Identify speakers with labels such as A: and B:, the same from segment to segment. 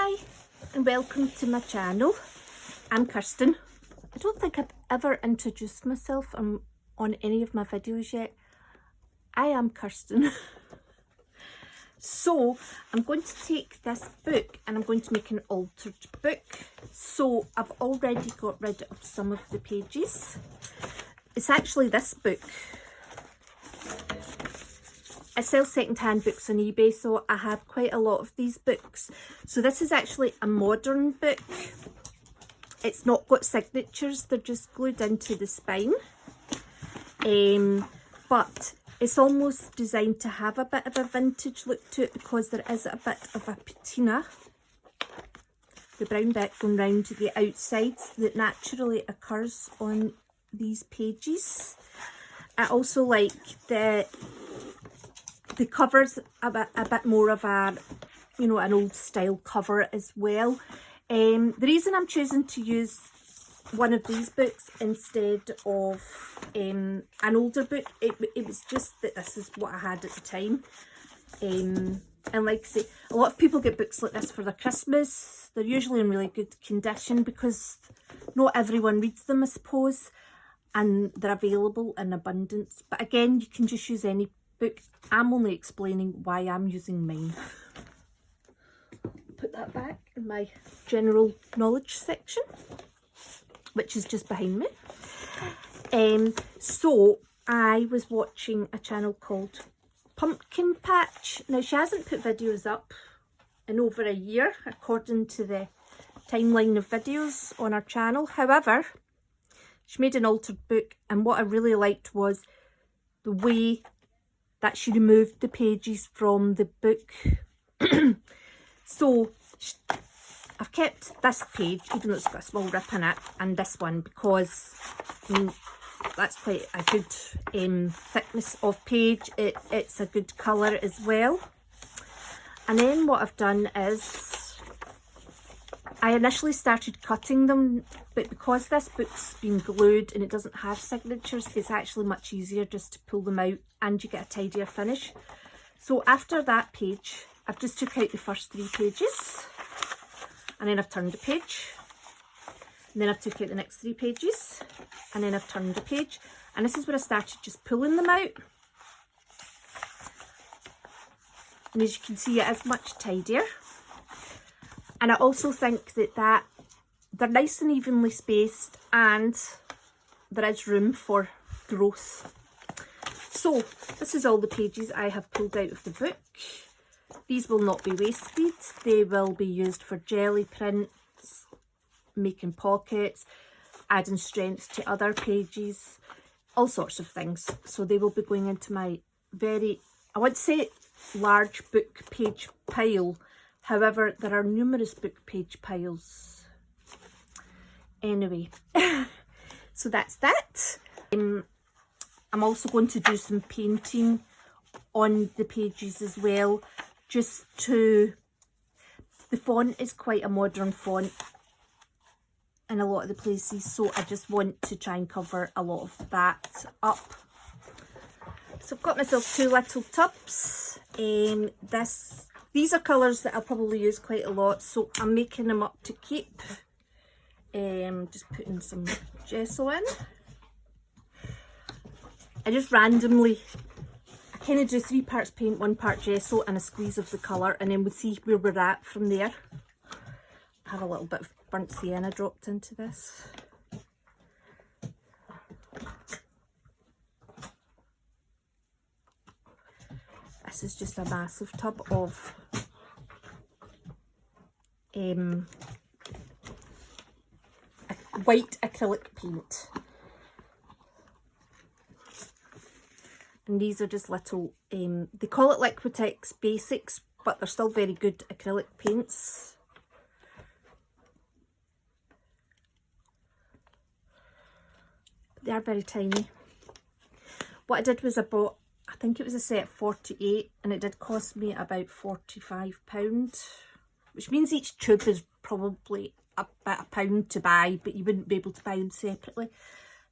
A: Hi and welcome to my channel. I'm Kirsten. I don't think I've ever introduced myself on any of my videos yet. I am Kirsten. So I'm going to take this book and I'm going to make an altered book. So I've already got rid of some of the pages. It's actually this book. I sell second-hand books on eBay, so I have quite a lot of these books. So this is actually a modern book. It's not got signatures, they're just glued into the spine. But it's almost designed to have a bit of a vintage look to it because there is a bit of a patina, the brown bit going round to the outside, that naturally occurs on these pages. I also like the cover's a bit more of a, you know, an old style cover as well. The reason I'm choosing to use one of these books instead of an older book, it was just that this is what I had at the time. And like I say, a lot of people get books like this for their Christmas. They're usually in really good condition because not everyone reads them, I suppose, and they're available in abundance. But again, you can just use any book. I'm only explaining why I'm using mine. Put that back in my general knowledge section, which is just behind me. So I was watching a channel called Pumpkin Patch. Now, she hasn't put videos up in over a year according to the timeline of videos on our channel. However, she made an altered book, and what I really liked was the way that she removed the pages from the book. So I've kept this page, even though it's got a small rip in it, and this one, because I mean, that's quite a good thickness of page. It's a good colour as well. And then what I've done is, I initially started cutting them, but because this book's been glued and it doesn't have signatures, it's actually much easier just to pull them out and you get a tidier finish. So after that page, I've just took out the first 3 pages, and then I've turned the page, and then I've took out the next 3 pages, and then I've turned the page, and this is where I started just pulling them out. And as you can see, it is much tidier. And I also think that they're nice and evenly spaced, and there is room for growth. So this is all the pages I have pulled out of the book. These will not be wasted. They will be used for jelly prints, making pockets, adding strength to other pages, all sorts of things. So they will be going into my very, I would say, large book page pile. However, there are numerous book page piles. Anyway, so that's that. I'm also going to do some painting on the pages as well, just to, the font is quite a modern font in a lot of the places, so I just want to try and cover a lot of that up. So I've got myself 2 little tubs. These are colours that I'll probably use quite a lot, so I'm making them up to keep. Just putting some gesso in. I just randomly, I kind of do 3 parts paint, 1 part gesso, and a squeeze of the colour, and then we'll see where we're at from there. I have a little bit of burnt sienna dropped into this. This is just a massive tub of white acrylic paint. And these are just little, they call it Liquitex Basics, but they're still very good acrylic paints. They are very tiny. What I did was I bought, I think it was a set of 48, and it did cost me about £45, which means each tube is probably about £1 to buy, but you wouldn't be able to buy them separately.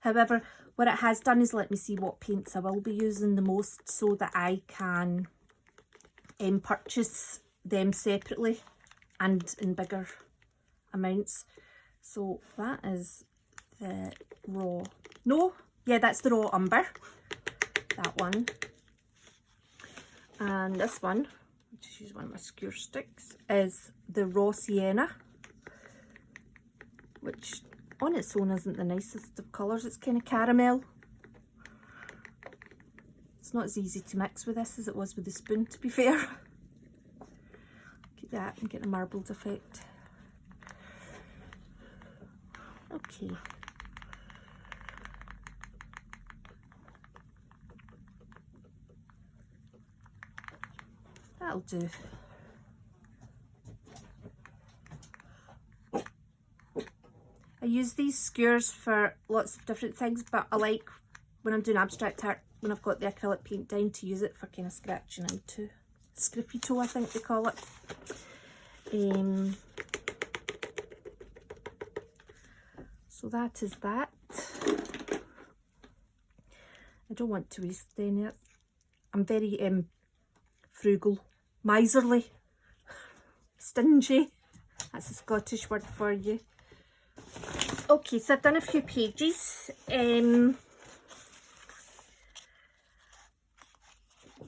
A: However, what it has done is let me see what paints I will be using the most, so that I can purchase them separately and in bigger amounts. So that is the raw, no, yeah, that's the raw umber, that one. And this one, I'll just use one of my skewer sticks, is the raw sienna, which on its own isn't the nicest of colours. It's kind of caramel. It's not as easy to mix with this as it was with the spoon, to be fair. Get that and get a marbled effect. Okay. That'll do. I use these skewers for lots of different things, but I like when I'm doing abstract art, when I've got the acrylic paint down, to use it for kind of scratching into scrippito, I think they call it. So that is that. I don't want to waste any. I'm very frugal, miserly, stingy. That's a Scottish word for you. Okay, so I've done a few pages.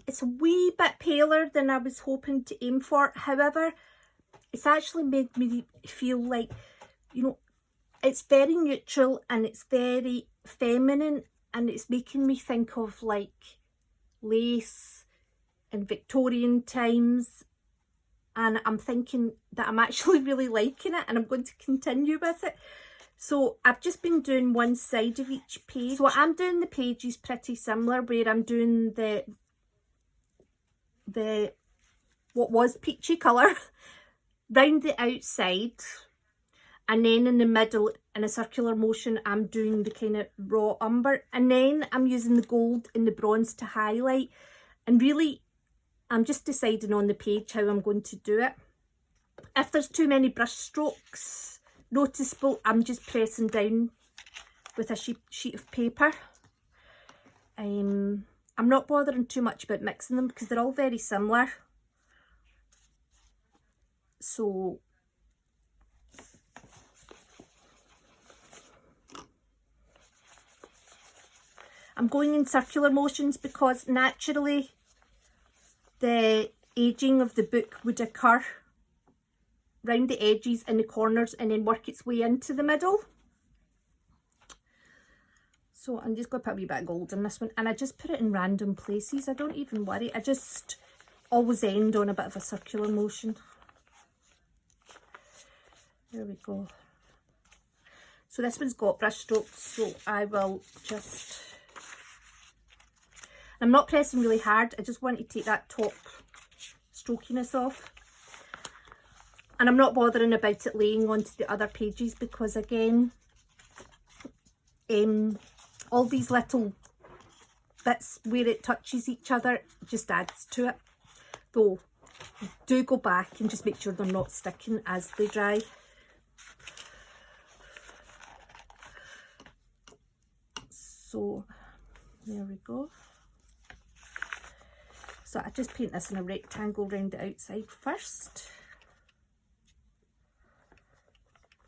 A: It's a wee bit paler than I was hoping to aim for. However, it's actually made me feel like, you know, it's very neutral and it's very feminine, and it's making me think of like lace in Victorian times, and I'm thinking that I'm actually really liking it and I'm going to continue with it. So I've just been doing one side of each page. So I'm doing the pages pretty similar, where I'm doing the what was peachy colour round the outside, and then in the middle in a circular motion I'm doing the kind of raw umber, and then I'm using the gold and the bronze to highlight. And really I'm just deciding on the page how I'm going to do it. If there's too many brush strokes noticeable, I'm just pressing down with a sheet of paper. I'm not bothering too much about mixing them because they're all very similar. So I'm going in circular motions because naturally the aging of the book would occur round the edges and the corners and then work its way into the middle. So I'm just going to put a wee bit of gold in this one, and I just put it in random places. I don't even worry. I just always end on a bit of a circular motion. There we go. So this one's got brush strokes, so I will just... I'm not pressing really hard. I just want to take that top strokiness off. And I'm not bothering about it laying onto the other pages because, again, all these little bits where it touches each other just adds to it. Though, do go back and just make sure they're not sticking as they dry. So, there we go. So I just paint this in a rectangle round the outside first.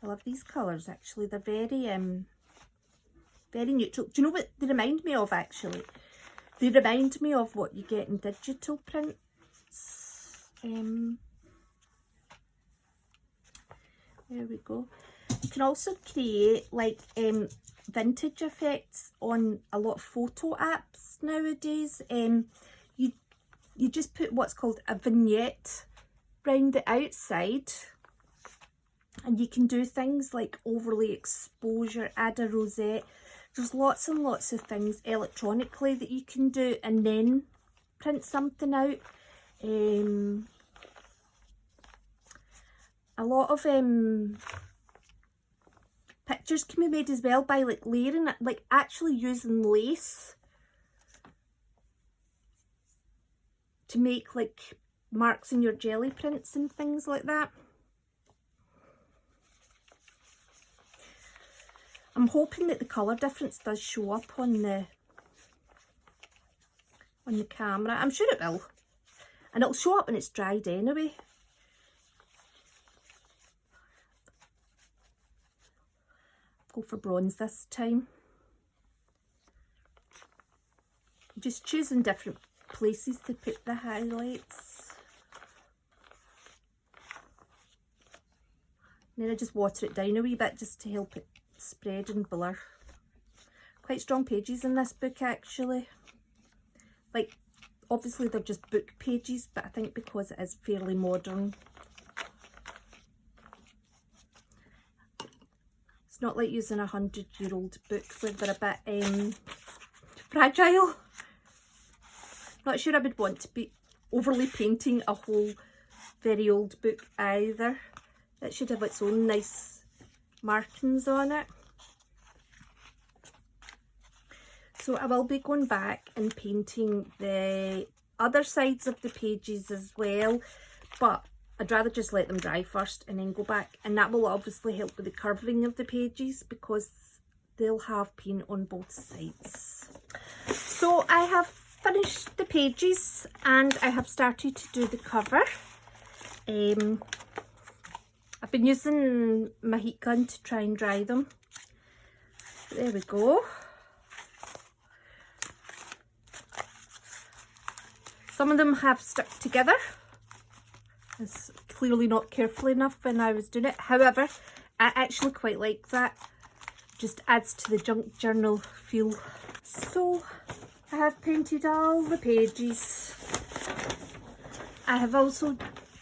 A: I love these colours actually. They're very very neutral. Do you know what they remind me of actually? They remind me of what you get in digital prints. There we go. You can also create like vintage effects on a lot of photo apps nowadays. You just put what's called a vignette round the outside, and you can do things like overlay exposure, add a rosette. There's lots and lots of things electronically that you can do and then print something out. A lot of pictures can be made as well by like layering it, like actually using lace to make like marks in your jelly prints and things like that. I'm hoping that the colour difference does show up on the camera. I'm sure it will. And it'll show up when it's dried anyway. for bronze this time. Just choosing different places to put the highlights. And then I just water it down a wee bit just to help it spread and blur. Quite strong pages in this book actually. Like, obviously they're just book pages, but I think because it is fairly modern, it's not like using a 100-year-old book where they're a bit fragile. Not sure I would want to be overly painting a whole very old book either. It should have its own nice markings on it. So I will be going back and painting the other sides of the pages as well, but I'd rather just let them dry first and then go back, and that will obviously help with the curving of the pages because they'll have paint on both sides. So I have finished the pages and I have started to do the cover. I've been using my heat gun to try and dry them. There we go. Some of them have stuck together. It's clearly not careful enough when I was doing it. However, I actually quite like that. Just adds to the junk journal feel. So I have painted all the pages. I have also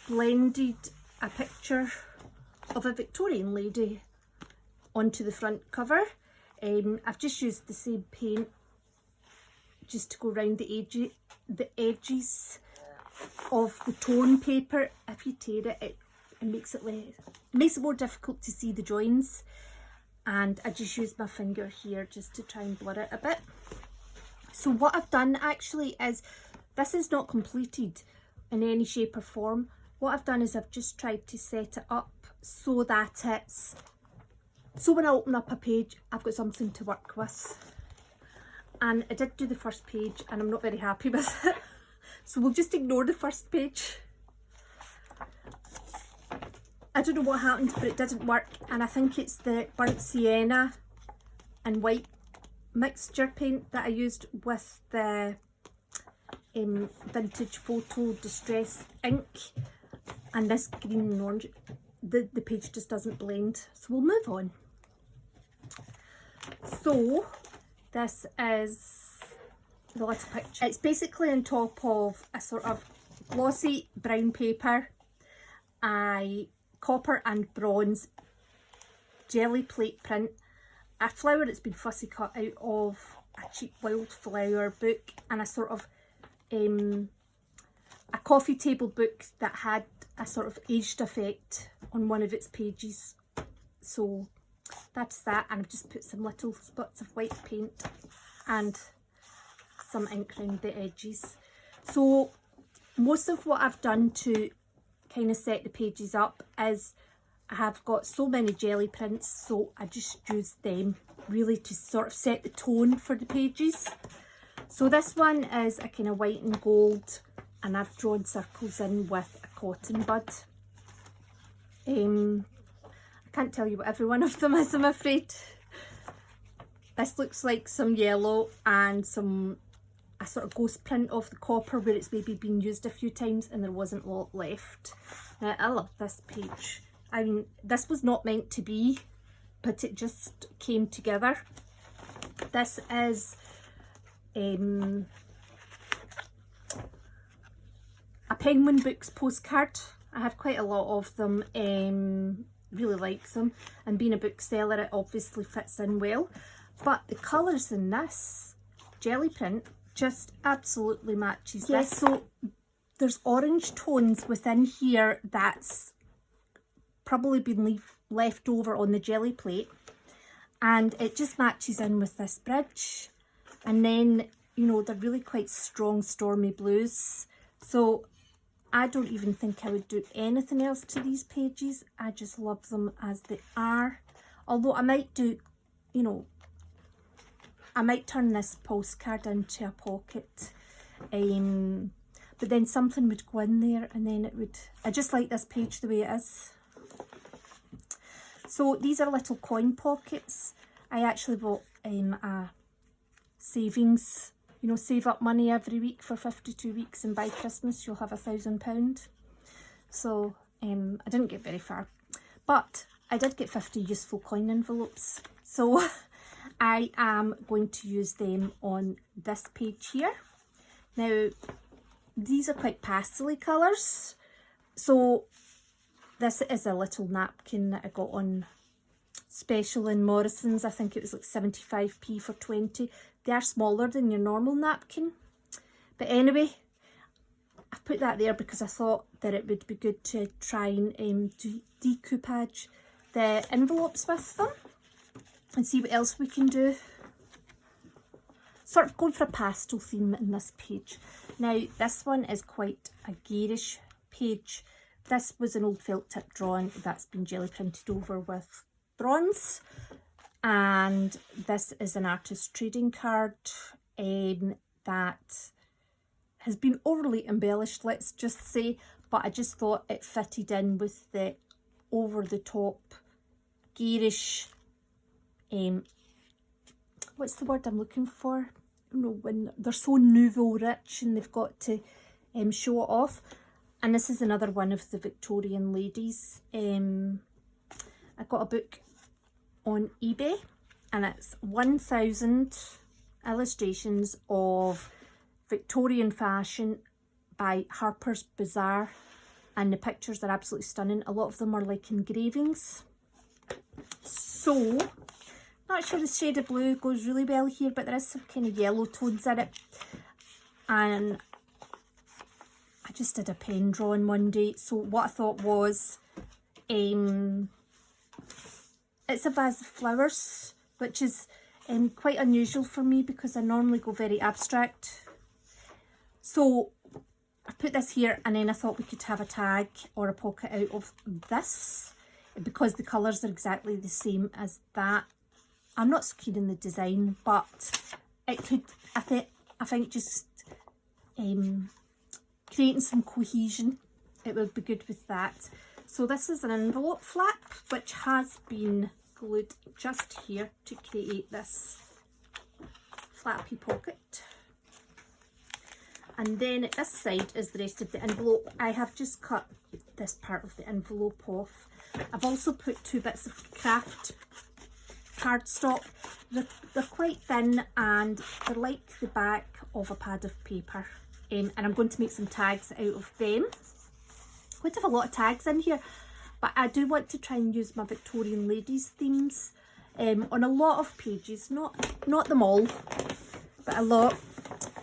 A: blended a picture of a Victorian lady onto the front cover. I've just used the same paint just to go around the edges of the tone paper. If you tear it, it makes it more difficult to see the joins, and I just used my finger here just to try and blur it a bit. So what I've done actually is, this is not completed in any shape or form. What I've done is I've just tried to set it up so that it's, so when I open up a page I've got something to work with. And I did do the first page and I'm not very happy with it. So we'll just ignore the first page. I don't know what happened, but it didn't work, and I think it's the burnt sienna and white mixture paint that I used with the vintage photo distress ink, and this green and orange, the page just doesn't blend. So we'll move on. So this is the little picture. It's basically on top of a sort of glossy brown paper, copper and bronze jelly plate print, a flower that's been fussy cut out of a cheap wildflower book, and a sort of a coffee table book that had a sort of aged effect on one of its pages. So that's that, and I've just put some little spots of white paint and some ink around the edges. So most of what I've done to kind of set the pages up is I have got so many jelly prints, so I just use them really to sort of set the tone for the pages. So this one is a kind of white and gold, and I've drawn circles in with a cotton bud. I can't tell you what every one of them is, I'm afraid. This looks like some yellow and a sort of ghost print of the copper where it's maybe been used a few times and there wasn't a lot left. Now, I love this page. I mean, this was not meant to be, but it just came together. This is a Penguin Books postcard. I have quite a lot of them, really like them, and being a bookseller it obviously fits in well. But the colours in this jelly print just absolutely matches this. So there's orange tones within here that's probably been left over on the jelly plate, and it just matches in with this bridge. And then, you know, they're really quite strong stormy blues, so I don't even think I would do anything else to these pages. I just love them as they are. Although I might do, you know, I might turn this postcard into a pocket, but then something would go in there and then it would, I just like this page the way it is. So these are little coin pockets, I actually bought a savings, you know, save up money every week for 52 weeks and by Christmas you'll have £1,000. So I didn't get very far, but I did get 50 useful coin envelopes. So I am going to use them on this page here. Now, these are quite pastel colours. So this is a little napkin that I got on special in Morrison's. I think it was like 75p for 20. They are smaller than your normal napkin. But anyway, I put that there because I thought that it would be good to try and decoupage the envelopes with them and see what else we can do. Sort of going for a pastel theme in this page. Now this one is quite a garish page. This was an old felt tip drawing that's been jelly printed over with bronze, and this is an artist trading card that has been overly embellished, let's just say, but I just thought it fitted in with the over the top garish, what's the word I'm looking for? You know, when they're so nouveau rich and they've got to show it off. And this is another one of the Victorian ladies. I got a book on eBay and it's 1,000 illustrations of Victorian fashion by Harper's Bazaar, and the pictures are absolutely stunning. A lot of them are like engravings. So, not sure the shade of blue goes really well here, but there is some kind of yellow tones in it. And I just did a pen drawing one day, so what I thought was, it's a vase of flowers, which is quite unusual for me because I normally go very abstract. So I put this here, and then I thought we could have a tag or a pocket out of this because the colours are exactly the same as that. I'm not so keen on the design, but it could, I think just creating some cohesion, it would be good with that. So this is an envelope flap which has been glued just here to create this flappy pocket. And then at this side is the rest of the envelope. I have just cut this part of the envelope off. I've also put 2 bits of craft cardstock. They're quite thin and they're like the back of a pad of paper. And I'm going to make some tags out of them. I'm going to have a lot of tags in here, but I do want to try and use my Victorian ladies themes on a lot of pages, not them all, but a lot.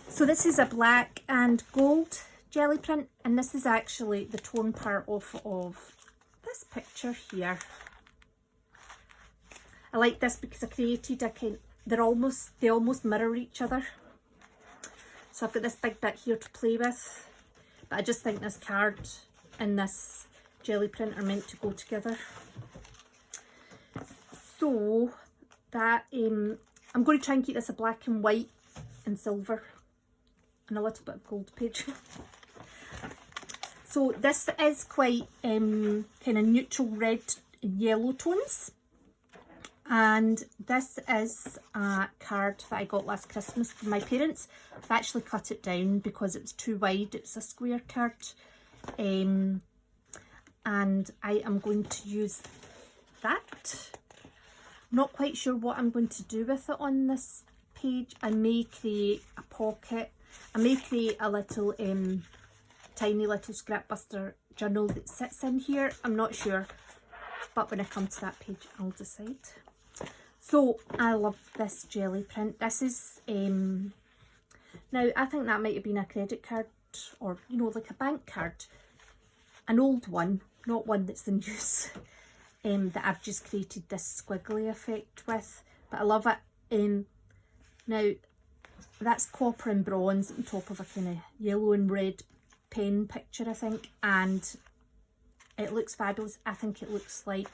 A: So this is a black and gold jelly print, and this is actually the torn part off of this picture here. I like this because I created they almost mirror each other. So I've got this big bit here to play with, but I just think this card and this jelly print are meant to go together. So that I'm going to try and keep this a black and white and silver and a little bit of gold page. So this is quite kind of neutral red and yellow tones. And this is a card that I got last Christmas from my parents. I've actually cut it down because it was too wide. It's a square card. And I am going to use that. Not quite sure what I'm going to do with it on this page. I may create a pocket. I may create a little tiny little scrapbuster journal that sits in here. I'm not sure, but when I come to that page I'll decide. So I love this jelly print. This is now I think that might have been a credit card, or you know, like a bank card, an old one, not one that's in use, that I've just created this squiggly effect with, but I love it. Now that's copper and bronze on top of a kind of yellow and red pen picture, I think, and it looks fabulous. I think it looks like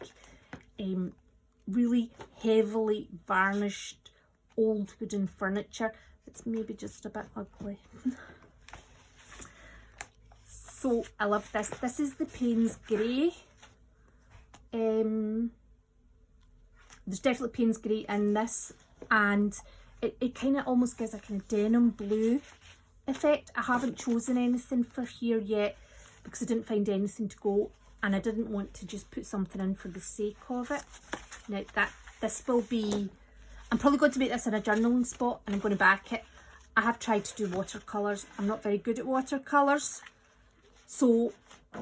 A: really heavily varnished old wooden furniture. It's maybe just a bit ugly. So I love this. This is the Payne's Grey there's definitely Payne's Grey in this, and it kind of almost gives a kind of denim blue effect. I haven't chosen anything for here yet because I didn't find anything to go, and I didn't want to just put something in for the sake of it. Now this will be, I'm probably going to make this in a journaling spot, and I'm going to back it. I have tried to do watercolours. I'm not very good at watercolours, so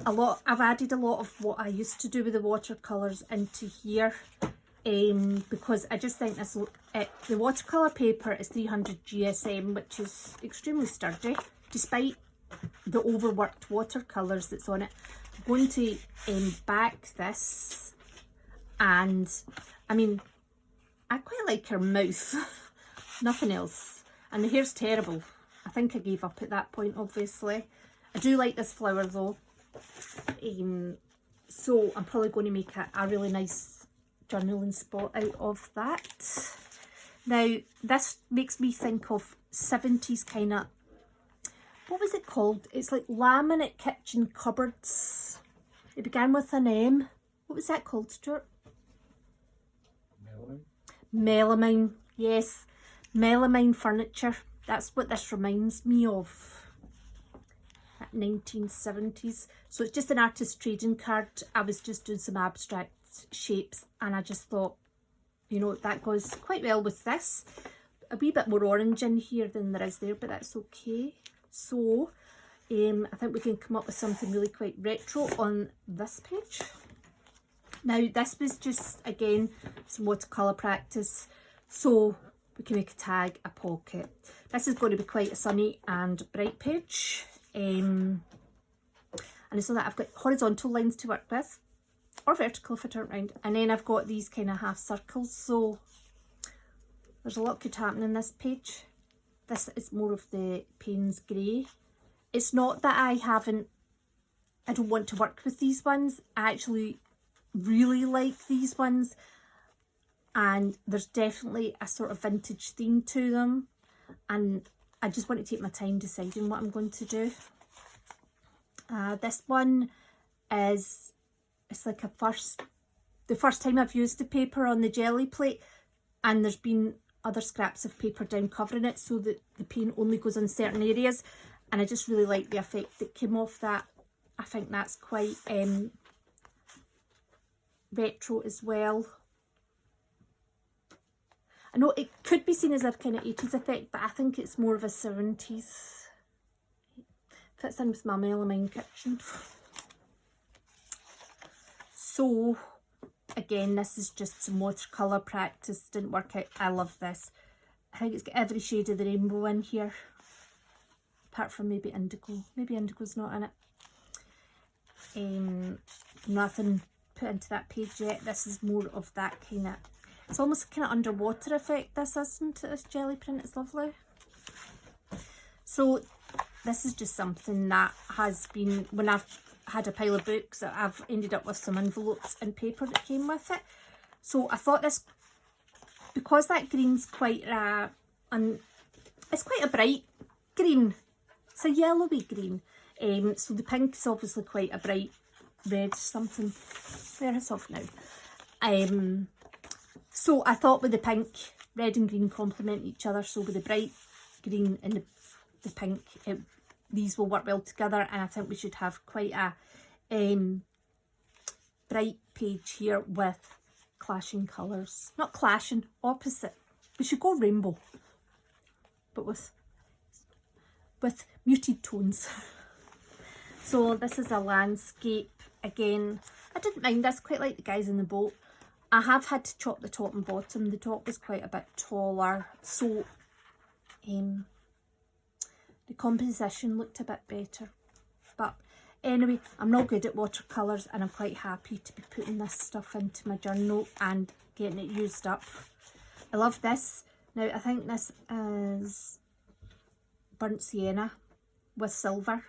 A: I've added a lot of what I used to do with the watercolours into here, because I just think this the watercolour paper is 300 GSM, which is extremely sturdy despite the overworked watercolours that's on it. I'm going to back this, and I mean, I quite like her mouth, nothing else. And the hair's terrible. I think I gave up at that point, obviously. I do like this flower though. So I'm probably going to make a really nice journaling spot out of that. Now, this makes me think of 70s kind of, what was it called? It's like laminate kitchen cupboards. It began with an M. What was that called, Stuart? Melamine, yes. Melamine furniture. That's what this reminds me of. That 1970s. So it's just an artist trading card. I was just doing some abstract shapes, and I just thought, you know, that goes quite well with this. A wee bit more orange in here than there is there, but that's okay. So I think we can come up with something really quite retro on this page. Now, this was just, again, some watercolour practice. So we can make a tag, a pocket. This is going to be quite a sunny and bright page. And so that I've got horizontal lines to work with, or vertical if I turn it round. And then I've got these kind of half circles. So there's a lot could happen in this page. This is more of the Payne's Grey. It's not that I don't want to work with these ones. I actually really like these ones, and there's definitely a sort of vintage theme to them, and I just want to take my time deciding what I'm going to do. This one is, it's like the first time I've used the paper on the jelly plate, and there's been other scraps of paper down covering it so that the paint only goes on certain areas, and I just really like the effect that came off that. I think that's quite retro as well. I know it could be seen as a kind of 80s effect, but I think it's more of a 70s. Fits in with my melamine kitchen. So again, this is just some watercolour practice. Didn't work out. I love this. I think it's got every shade of the rainbow in here, apart from maybe indigo. Maybe indigo's not in it. Nothing put into that page yet. This is more of that kind of, it's almost a kind of underwater effect, this, isn't it? This jelly print is lovely. So this is just something that has been, when I've had a pile of books, I've ended up with some envelopes and paper that came with it. So I thought this, because that green's quite it's quite a bright green. It's a yellowy green. So the pink is obviously quite a bright red something. There, it's off now. So I thought with the pink, red and green complement each other. So with the bright green and the pink, these will work well together, and I think we should have quite a bright page here with clashing colours. Not clashing, opposite. We should go rainbow, but with muted tones. So this is a landscape. Again, I didn't mind this, quite like the guys in the boat. I have had to chop the top and bottom. The top was quite a bit taller, so the composition looked a bit better. But anyway, I'm not good at watercolours, and I'm quite happy to be putting this stuff into my journal and getting it used up. I love this. Now, I think this is burnt sienna with silver,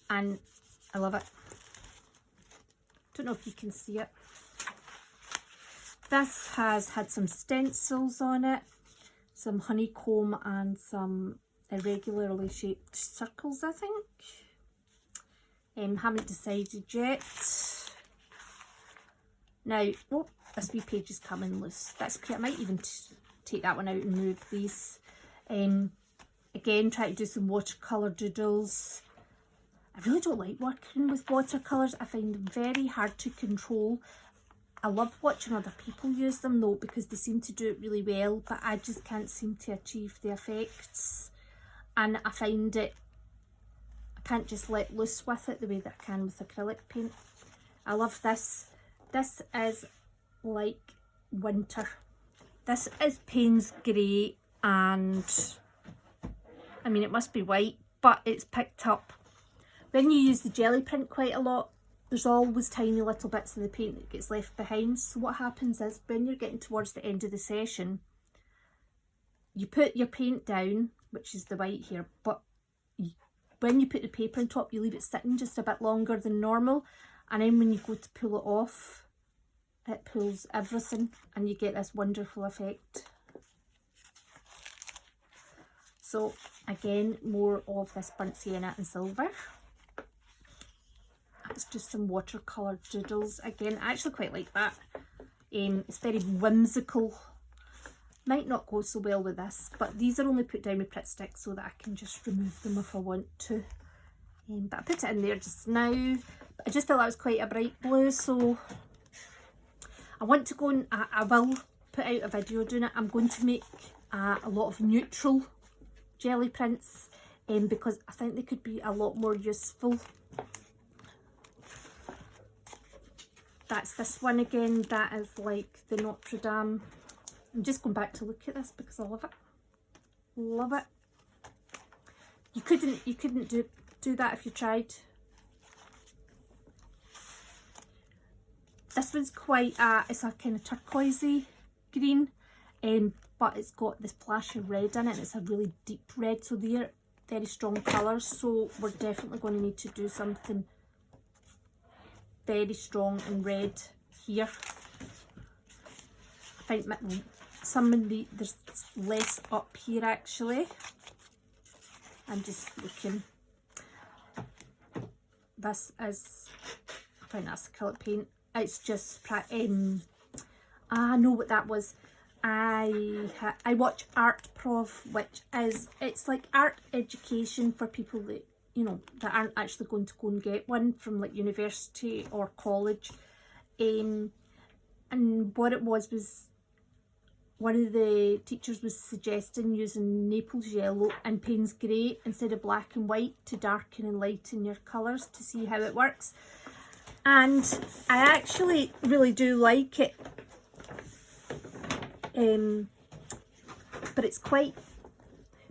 A: and I love it. Don't know if you can see it. This has had some stencils on it, some honeycomb and some irregularly shaped circles, I think. Haven't decided yet. Now, this wee page is coming loose. That's cute. I might even take that one out and move these. Again, try to do some watercolour doodles. I really don't like working with watercolours. I find them very hard to control. I love watching other people use them though, because they seem to do it really well, but I just can't seem to achieve the effects. And I find it, I can't just let loose with it the way that I can with acrylic paint. I love this. This is like winter. This is Payne's Grey, and I mean, it must be white, but it's picked up. When you use the jelly print quite a lot, there's always tiny little bits of the paint that gets left behind. So what happens is, when you're getting towards the end of the session, you put your paint down, which is the white here, but when you put the paper on top, you leave it sitting just a bit longer than normal, and then when you go to pull it off, it pulls everything and you get this wonderful effect. So again, more of this burnt sienna and silver. It's just some watercolour doodles. Again, I actually quite like that. It's very whimsical. Might not go so well with this, but these are only put down with Pritt Stick so that I can just remove them if I want to. But I put it in there just now. But I just felt that was quite a bright blue, so I want to go and I will put out a video doing it. I'm going to make a lot of neutral jelly prints because I think they could be a lot more useful. That's this one again. That is like the Notre Dame. I'm just going back to look at this because I love it. Love it. You couldn't do that if you tried. This one's quite it's a kind of turquoisey green, but it's got this splash of red in it, and it's a really deep red, so they're very strong colours, so we're definitely going to need to do something very strong and red here. I think some of there's less up here actually. I'm just looking. This is, I think that's acrylic paint. It's just, I know what that was. I watch Art Prof, which is, it's like art education for people that, you know, that aren't actually going to go and get one from like university or college. And what it was one of the teachers was suggesting using Naples yellow and Payne's Grey instead of black and white to darken and lighten your colours to see how it works. And I actually really do like it. But it's quite,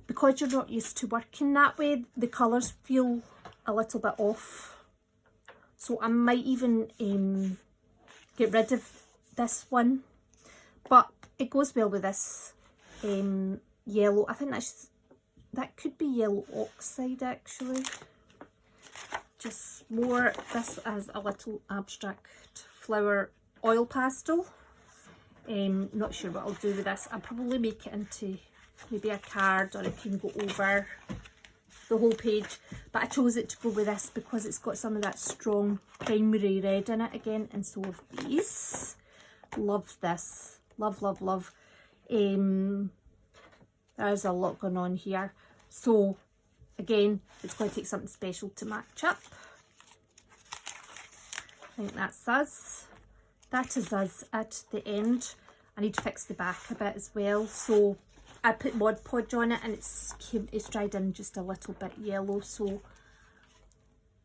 A: because you're not used to working that way, the colours feel a little bit off. So I might even get rid of this one. But it goes well with this yellow. I think that could be yellow oxide actually. Just more, this as a little abstract flower oil pastel. Not sure what I'll do with this. I'll probably make it into maybe a card, or it can go over the whole page. But I chose it to go with this because it's got some of that strong primary red in it again, and so have these. Love this. Love, love, love. There's a lot going on here. So again, it's going to take something special to match up. I think that's us. That is us at the end. I need to fix the back a bit as well. So I put Mod Podge on it, and it's dried in just a little bit yellow. So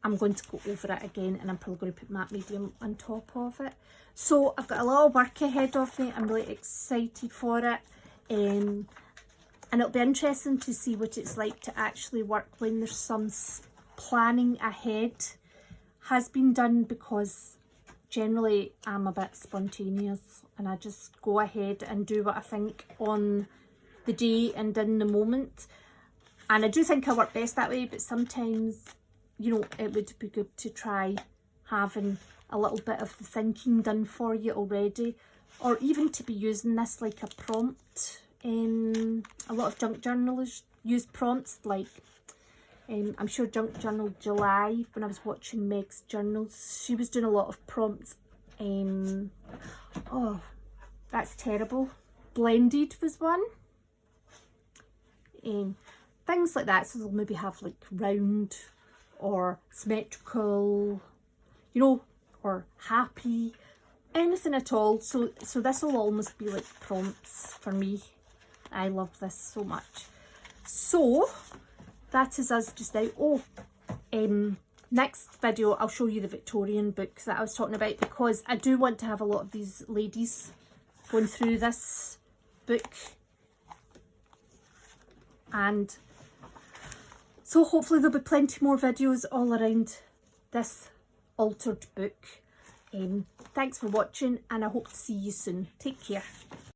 A: I'm going to go over it again, and I'm probably going to put matte medium on top of it. So I've got a lot of work ahead of me. I'm really excited for it. And it'll be interesting to see what it's like to actually work when there's some planning ahead has been done, because generally I'm a bit spontaneous and I just go ahead and do what I think on the day and in the moment. And I do think I work best that way, but sometimes, you know, it would be good to try having a little bit of the thinking done for you already, or even to be using this like a prompt. A lot of junk journalists use prompts, like I'm sure Junk Journal July, when I was watching Meg's journals, she was doing a lot of prompts. Oh, that's terrible. Blended was one. Things like that, so they'll maybe have like round or symmetrical, you know, or happy, anything at all. So this will almost be like prompts for me. I love this so much. So that is us just now. Oh, next video I'll show you the Victorian book that I was talking about, because I do want to have a lot of these ladies going through this book. And so hopefully there'll be plenty more videos all around this altered book. Thanks for watching, and I hope to see you soon. Take care.